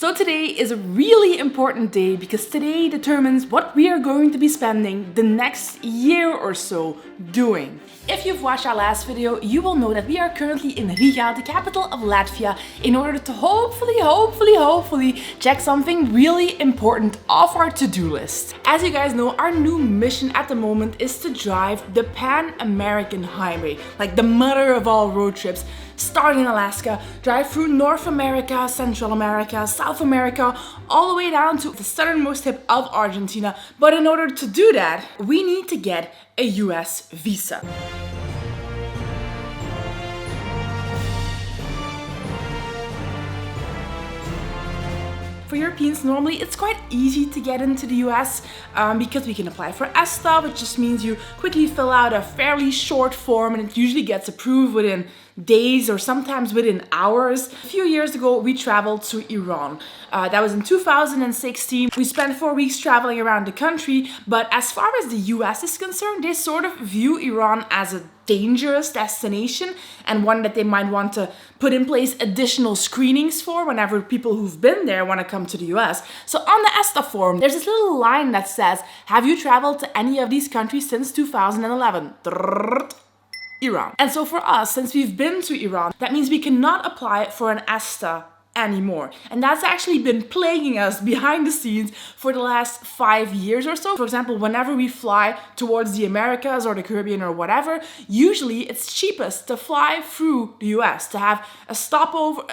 So today is a really important day because today determines what we are going to be spending the next year or so doing. If you've watched our last video, you will know that we are currently in Riga, the capital of Latvia, in order to hopefully check something really important off our to-do list. As you guys know, our new mission at the moment is to drive the Pan-American Highway, like the mother of all road trips. Start in Alaska, drive through North America, Central America, South America, all the way down to the southernmost tip of Argentina. But in order to do that, we need to get a US visa. For Europeans, normally it's quite easy to get into the US because we can apply for ESTA, which just means you quickly fill out a fairly short form and it usually gets approved within days or sometimes within hours. A few years ago, we traveled to Iran. That was in 2016. We spent 4 weeks traveling around the country, but as far as the US is concerned, they sort of view Iran as a dangerous destination and one that they might want to put in place additional screenings for whenever people who've been there want to come to the US. So on the ESTA form, there's this little line that says, have you traveled to any of these countries since 2011? Iran. And so for us, since we've been to Iran, that means we cannot apply for an ESTA anymore. And that's actually been plaguing us behind the scenes for the last 5 years or so. For example, whenever we fly towards the Americas or the Caribbean or whatever, usually it's cheapest to fly through the US, to have a stop or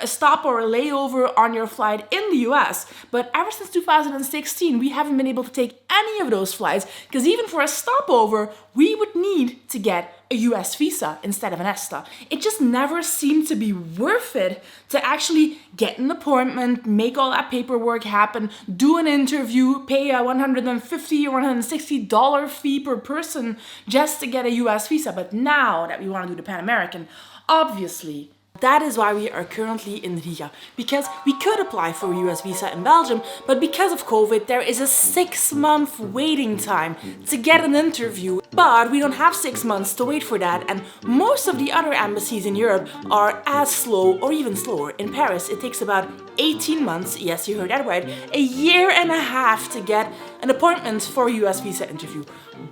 a layover on your flight in the US. But ever since 2016, we haven't been able to take any of those flights because even for a stopover, we would need to get a US visa instead of an ESTA. It just never seemed to be worth it to actually get an appointment, make all that paperwork happen, do an interview, pay a $150 or $160 fee per person just to get a US visa. But now that we want to do the Pan-American, obviously, that is why we are currently in Riga, because we could apply for a US visa in Belgium, but because of COVID, there is a 6-month waiting time to get an interview. But we don't have 6 months to wait for that, and most of the other embassies in Europe are as slow or even slower. In Paris, it takes about 18 months, yes, you heard that right, a year and a half to get an appointment for a US visa interview,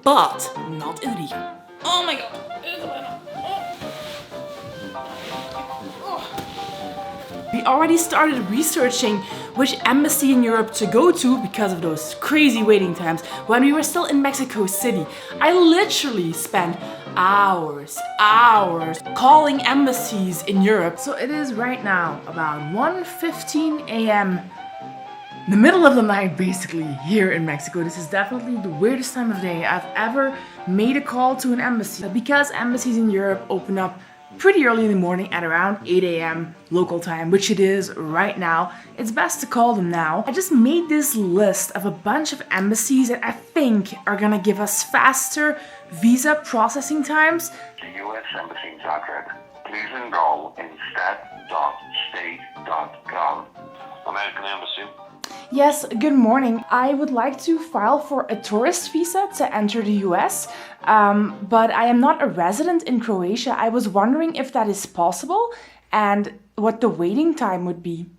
but not in Riga. Oh my god. We already started researching which embassy in Europe to go to because of those crazy waiting times when we were still in Mexico City. I literally spent hours calling embassies in Europe. So it is right now about 1:15 a.m. in the middle of the night, basically, here in Mexico. This is definitely the weirdest time of day I've ever made a call to an embassy. But because embassies in Europe open up pretty early in the morning at around 8 a.m. local time, which it is right now, it's best to call them now. I just made this list of a bunch of embassies that I think are gonna give us faster visa processing times. The U.S. Embassy in Zagreb. Please enroll in stat.state.gov. American Embassy. Yes, good morning. I would like to file for a tourist visa to enter the US, but I am not a resident in Croatia. I was wondering if that is possible and what the waiting time would be.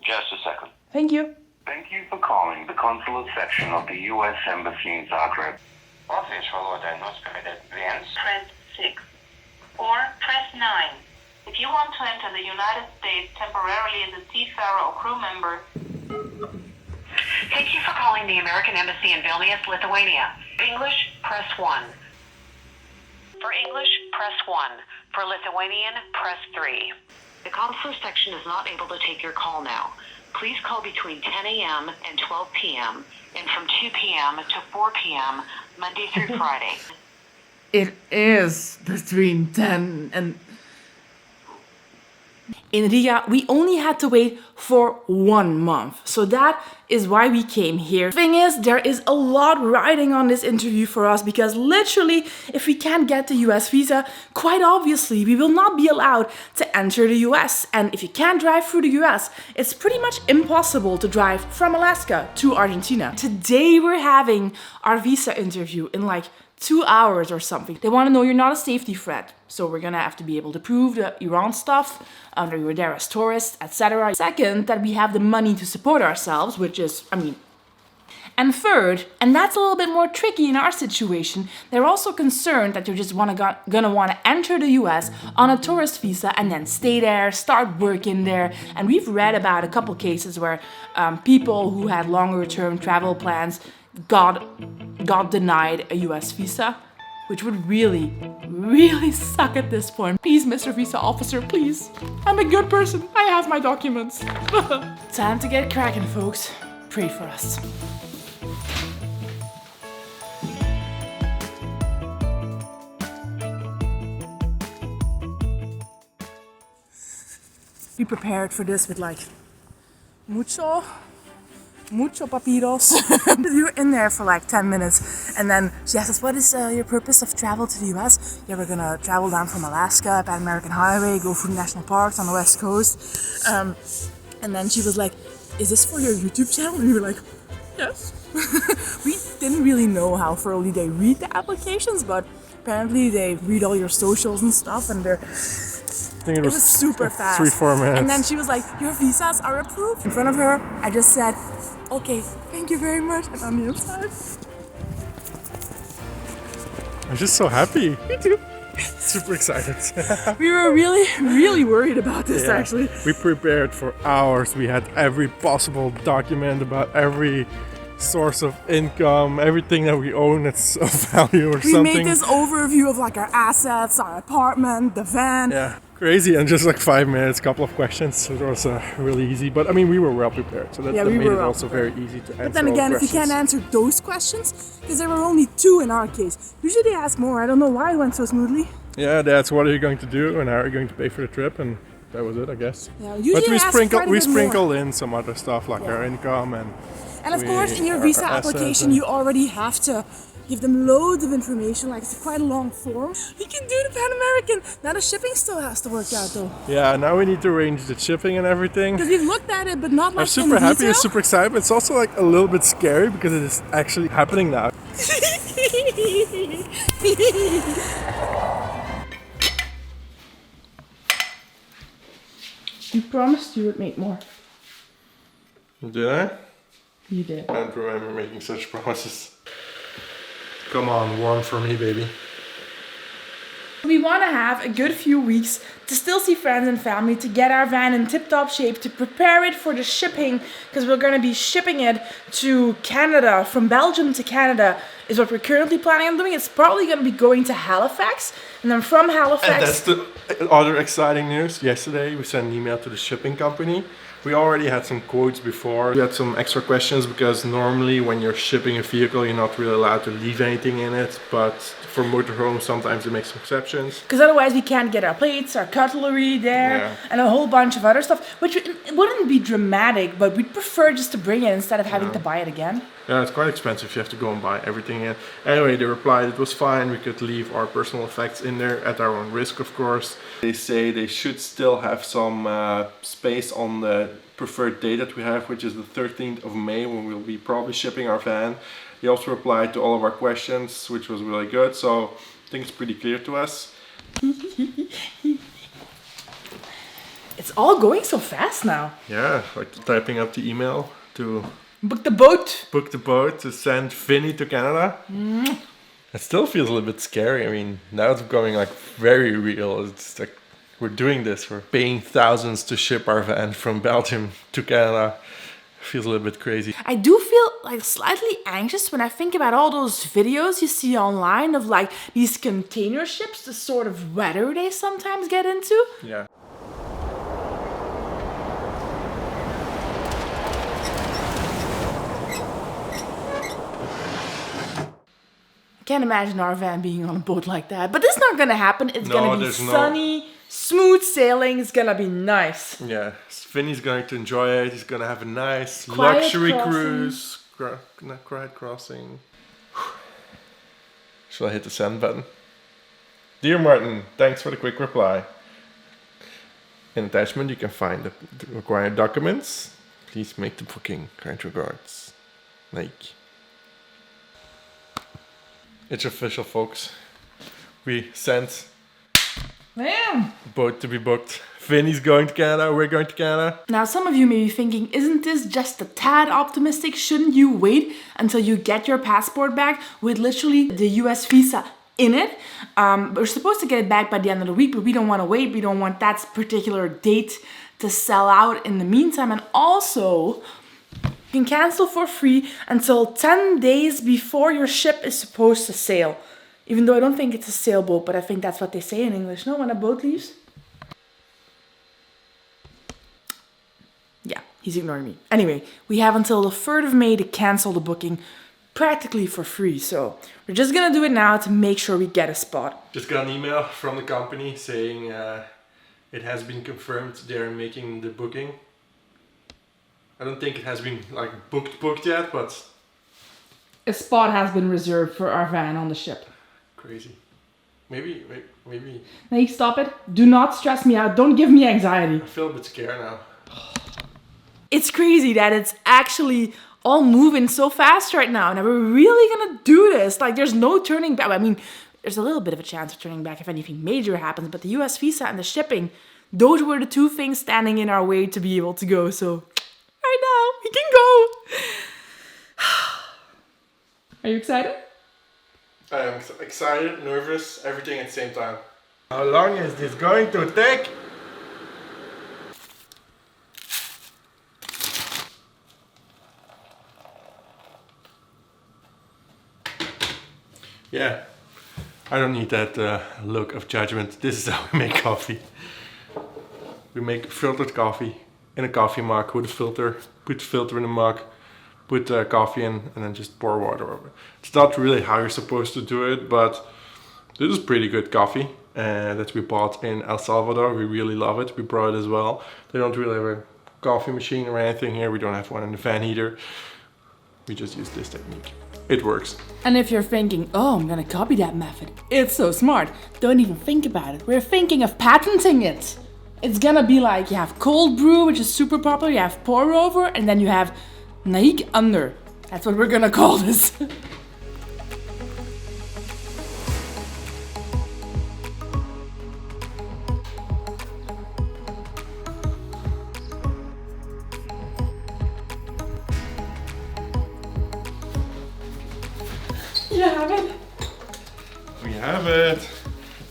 Just a second. Thank you. Thank you for calling the consulate section of the U.S. Embassy in Zagreb. Press 6 or press 9. If you want to enter the United States temporarily as a seafarer or crew member. Thank you for calling the American Embassy in Vilnius, Lithuania. For English, press 1. For English, press 1. For Lithuanian, press 3. The consular section is not able to take your call now. Please call between 10 a.m. and 12 p.m. and from 2 p.m. to 4 p.m. Monday through Friday. It is between 10 and... In Riga, we only had to wait for 1 month. So that is why we came here. Thing is, there is a lot riding on this interview for us because literally, if we can't get the US visa, quite obviously, we will not be allowed to enter the US. And if you can't drive through the US, it's pretty much impossible to drive from Alaska to Argentina. Today, we're having our visa interview in like 2 hours or something. They want to know you're not a safety threat. So we're going to have to be able to prove the Iran stuff, that we were there as tourists, etc. Second, that we have the money to support ourselves, which is, And third, and that's a little bit more tricky in our situation, they're also concerned that you're just gonna want to enter the US on a tourist visa and then stay there, start working there. And we've read about a couple cases where people who had longer term travel plans got denied a US visa, which would really, really suck at this point. Please, Mr. Visa Officer, please. I'm a good person. I have my documents. Time to get cracking, folks. Pray for us. We prepared for this with like mucho papiros. We were in there for like 10 minutes and then she asked us, what is your purpose of travel to the US? Yeah, we're gonna travel down from Alaska, Pan American Highway, go through national parks on the west coast. And then she was like, is this for your YouTube channel? And we were like, yes. We didn't really know how thoroughly they read the applications, but apparently they read all your socials and stuff and they're I think it was super fast. 3-4 minutes. And then she was like, your visas are approved. In front of her, I just said, okay, thank you very much. And on the inside, I'm just so happy. me too. Super excited. We were really, really worried about this actually. We prepared for hours. We had every possible document about every source of income, everything that we own that's of value or something. We made this overview of like our assets, our apartment, the van. Yeah, crazy. And just like 5 minutes, couple of questions. So it was really easy. But I mean, we were well prepared. So that made it also very easy to answer. But then again, if you can't answer those questions, because there were only 2 in our case. Usually they ask more. I don't know why it went so smoothly. Yeah, that's what are you going to do and how are you going to pay for the trip, and that was it, I guess. Yeah, usually but we sprinkled in some other stuff like our income and of course, in your visa application, you already have to give them loads of information, like it's quite a long form. You can do the Pan American. Now the shipping still has to work out though. Yeah, now we need to arrange the shipping and everything. Because we've looked at it, but not like I'm super happy, I'm super excited, but it's also like a little bit scary because it is actually happening now. You promised you would make more. Did I? You did. I don't remember making such promises. Come on, warm for me, baby. We want to have a good few weeks to still see friends and family, to get our van in tip-top shape, to prepare it for the shipping, because we're going to be shipping it to Canada. From Belgium to Canada is what we're currently planning on doing. It's probably going to be going to Halifax, and then from Halifax... And that's the other exciting news. Yesterday we sent an email to the shipping company. We already had some quotes before. We had some extra questions because normally when you're shipping a vehicle, you're not really allowed to leave anything in it. But for motorhomes, sometimes they make some exceptions. Because otherwise we can't get our plates, our cutlery there, and a whole bunch of other stuff. Which it wouldn't be dramatic, but we'd prefer just to bring it instead of having to buy it again. Yeah, it's quite expensive. You have to go and buy everything in. Anyway, they replied it was fine. We could leave our personal effects in there at our own risk, of course. They say they should still have some space on the preferred date that we have, which is the 13th of May, when we'll be probably shipping our van. They also replied to all of our questions, which was really good. So I think it's pretty clear to us. It's all going so fast now. Yeah, like typing up the email to book the boat to send Vinny to Canada. It still feels a little bit scary. I mean, now it's becoming like very real. It's like we're doing this. We're paying thousands to ship our van from Belgium to Canada. Feels a little bit crazy. I do feel like slightly anxious when I think about all those videos you see online of like these container ships, the sort of weather they sometimes get into. Yeah. I can't imagine our van being on a boat like that. But it's not gonna happen. It's gonna be sunny, smooth sailing. It's gonna be nice. Yeah, Vinny's going to enjoy it. He's gonna have a nice quiet luxury crossing. cruise. Quiet crossing. Shall I hit the send button? Dear Martin, thanks for the quick reply. In attachment you can find the required documents. Please make the booking. Kind regards. Naick. It's official, folks. We sent Damn. boat to be booked. Vinny's going to Canada, we're going to Canada. Now, some of you may be thinking, isn't this just a tad optimistic? Shouldn't you wait until you get your passport back with literally the US visa in it? We're supposed to get it back by the end of the week, but we don't want to wait. We don't want that particular date to sell out in the meantime. And also, you can cancel for free until 10 days before your ship is supposed to sail. Even though I don't think it's a sailboat, but I think that's what they say in English, no? When a boat leaves? Yeah, he's ignoring me. Anyway, we have until the 3rd of May to cancel the booking practically for free. So we're just gonna do it now to make sure we get a spot. Just got an email from the company saying it has been confirmed they're making the booking. I don't think it has been like booked yet, but A spot has been reserved for our van on the ship. crazy. Maybe. Naick, stop it. Do not stress me out. Don't give me anxiety. I feel a bit scared now. It's crazy that it's actually all moving so fast right now. And we're really gonna do this. Like, there's no turning back. I mean, there's a little bit of a chance of turning back if anything major happens. But the US visa and the shipping, those were the two things standing in our way to be able to go. So, right now, we can go. Are you excited? I am excited, nervous, everything at the same time. How long is this going to take? Yeah, I don't need that look of judgment. This is how we make coffee. We make filtered coffee in a coffee mug with a filter. Put the filter in the mug, put coffee in, and then just pour water over it. It's not really how you're supposed to do it, but this is pretty good coffee that we bought in El Salvador. We really love it. We brought it as well. They don't really have a coffee machine or anything here. We don't have one in the van either. We just use this technique. It works. And if you're thinking, oh, I'm gonna copy that method, it's so smart. Don't even think about it. We're thinking of patenting it. It's gonna be like you have cold brew, which is super popular, you have pour over, and then you have Naick under. That's what we're gonna call this. You have it. We have it.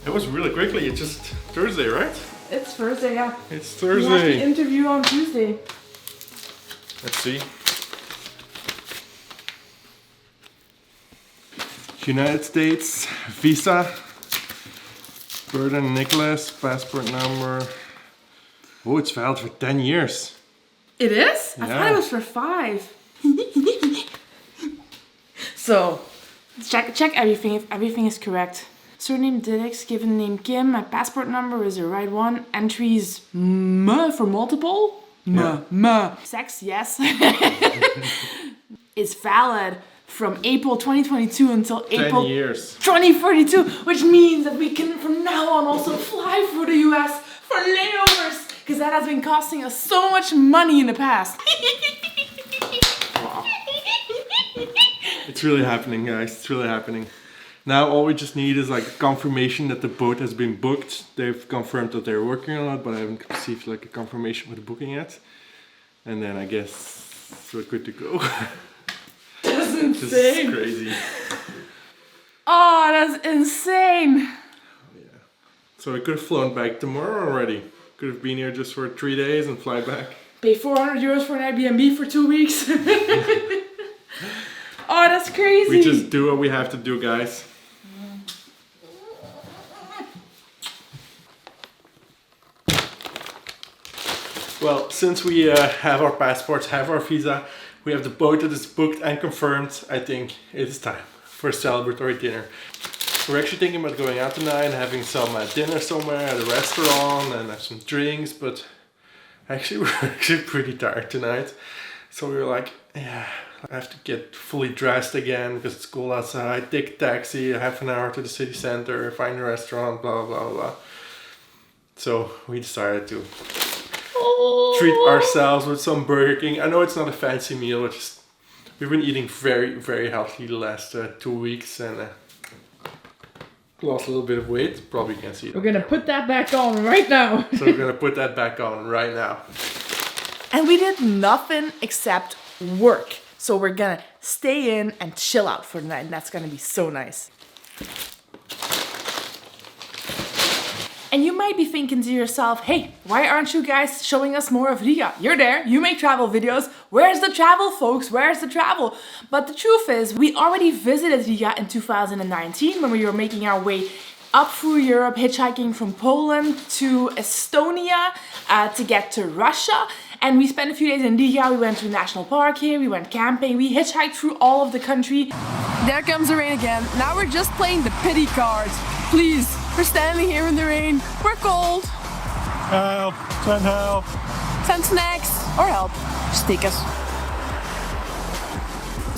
It was really quickly. It's just Thursday, right? It's Thursday, yeah. It's We have the Thursday. interview on Tuesday. Let's see. United States visa. Burden Nicholas, passport number. Oh, it's valid for 10 years. It is? I Yeah. thought it was for 5. So, check everything if everything is correct. Surname Didix, given name Kim, my passport number is the right one. Entries M for multiple. M. Sex, yes. It's valid from April 2022 until 10 April years. 2032, which means that we can from now on also fly through the US for layovers, because that has been costing us so much money in the past. Wow. It's really happening, guys. It's really happening. Now all we just need is like a confirmation that the boat has been booked. They've confirmed that they're working on it, but I haven't received like a confirmation with the booking yet. And then I guess we're good to go. That's This insane. is crazy. Oh, that's insane. So I could have flown back tomorrow already. Could have been here just for 3 days and fly back. Pay 400 euros for an Airbnb for 2 weeks. Oh, that's crazy. We just do what we have to do, guys. Well, since we have our passports, have our visa, we have the boat that is booked and confirmed, I think it is time for a celebratory dinner. We're actually thinking about going out tonight and having some dinner somewhere at a restaurant and have some drinks, but actually we're actually pretty tired tonight. So we were like, yeah, I have to get fully dressed again because it's cold outside, take a taxi, half an hour to the city center, find a restaurant, blah, blah, blah, blah. So we decided to treat ourselves with some Burger King. I know it's not a fancy meal, but just, we've been eating very, very healthy the last 2 weeks, and lost a little bit of weight. Probably can't see it. We're gonna put that back on right now. So we're gonna put that back on right now. And we did nothing except work. So we're gonna stay in and chill out for the night, and that's gonna be so nice. And you might be thinking to yourself, hey, why aren't you guys showing us more of Riga? You're there, you make travel videos. Where's the travel, folks? Where's the travel? But the truth is, we already visited Riga in 2019 when we were making our way up through Europe, hitchhiking from Poland to Estonia to get to Russia. And we spent a few days in Riga. We went to a national park here, we went camping, we hitchhiked through all of the country. There comes the rain again. Now we're just playing the pity card. Please, we're standing here in the rain. We're cold. Help! Send help! Send snacks or help. Just take us.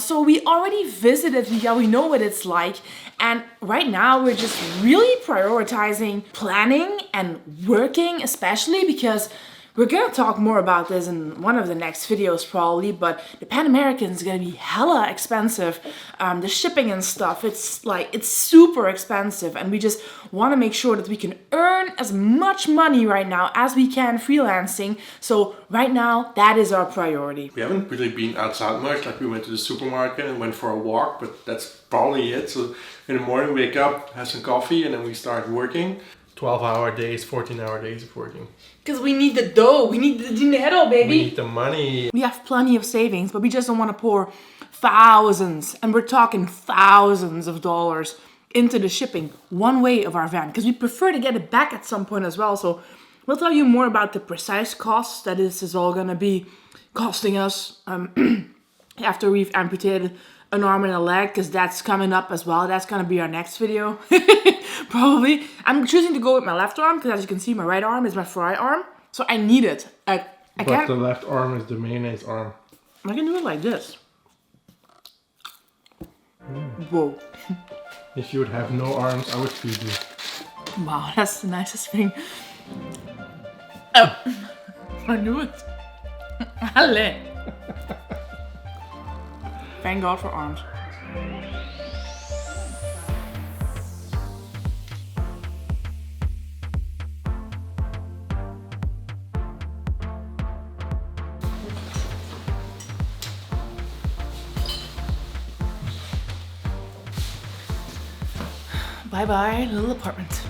So we already visited Riga, we know what it's like. And right now we're just really prioritizing planning and working, especially because we're gonna talk more about this in one of the next videos probably, but the Pan American is gonna be hella expensive. The shipping and stuff, it's super expensive, and we just wanna make sure that we can earn as much money right now as we can freelancing. So right now, that is our priority. We haven't really been outside much, like we went to the supermarket and went for a walk, but that's probably it. So in the morning, wake up, have some coffee, and then we start working. 12-hour days, 14-hour days of working. Because we need the dough, we need the dinero, baby. We need the money. We have plenty of savings, but we just don't want to pour thousands, and we're talking thousands of dollars into the shipping one way of our van, because we prefer to get it back at some point as well. So we'll tell you more about the precise costs that this is all going to be costing us after we've amputated an arm and a leg, because that's coming up as well. That's going to be our next video. Probably. I'm choosing to go with my left arm because, as you can see, my right arm is my fry arm. So I need it. I can't. The left arm is the mayonnaise arm. I can do it like this. Whoa. If you would have no arms, I would feed you. Wow, that's the nicest thing. Oh, I knew it. Halle. Thank God for arms. Bye-bye, little apartment.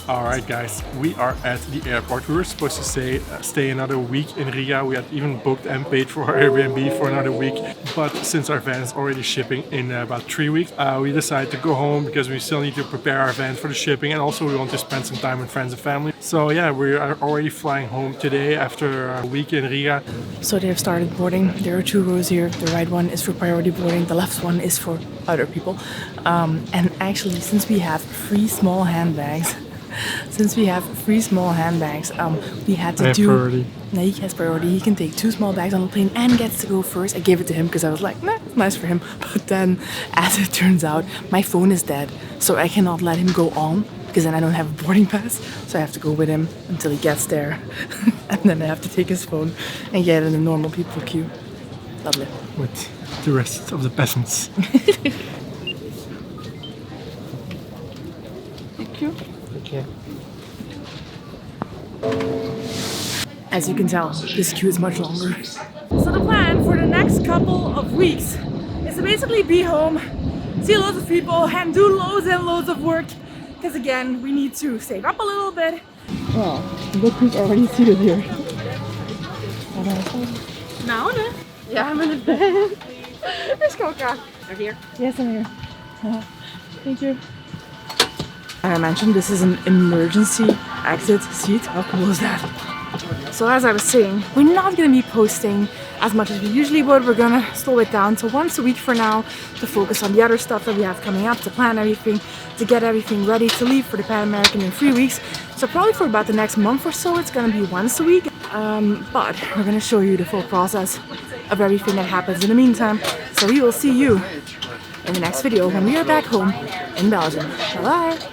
Alright guys, we are at the airport. We were supposed to stay another week in Riga. We had even booked and paid for our Airbnb for another week. But since our van is already shipping in about 3 weeks, we decided to go home because we still need to prepare our van for the shipping, and also we want to spend some time with friends and family. So yeah, we are already flying home today after a week in Riga. So they have started boarding. There are 2 rows here. The right one is for priority boarding. The left one is for other people. And actually, since we have 3 small handbags, we had to do... Priority. Naick has priority. He can take 2 small bags on the plane and gets to go first. I gave it to him because I was like, nah, it's nice for him. But then, as it turns out, my phone is dead. So I cannot let him go on, because then I don't have a boarding pass. So I have to go with him until he gets there. And then I have to take his phone and get in the normal people queue. Lovely. With the rest of the peasants. Thank you. Okay. As you can tell, this queue is much longer. So the plan for the next couple of weeks is to basically be home, see loads of people, and do loads and loads of work. Because again, we need to save up a little bit. Well, look who's already seated here. Now, no? Yeah, I'm in the bed. Where's Coca? Are here? Yes, I'm here. Thank you. I mentioned this is an emergency exit seat. How cool is that? So as I was saying, we're not going to be posting as much as we usually would. We're going to slow it down to once a week for now, to focus on the other stuff that we have coming up, to plan everything, to get everything ready to leave for the Pan American in 3 weeks. So probably for about the next month or so, it's going to be once a week. But we're going to show you the full process of everything that happens in the meantime. So we will see you in the next video when we are back home in Belgium. Bye bye!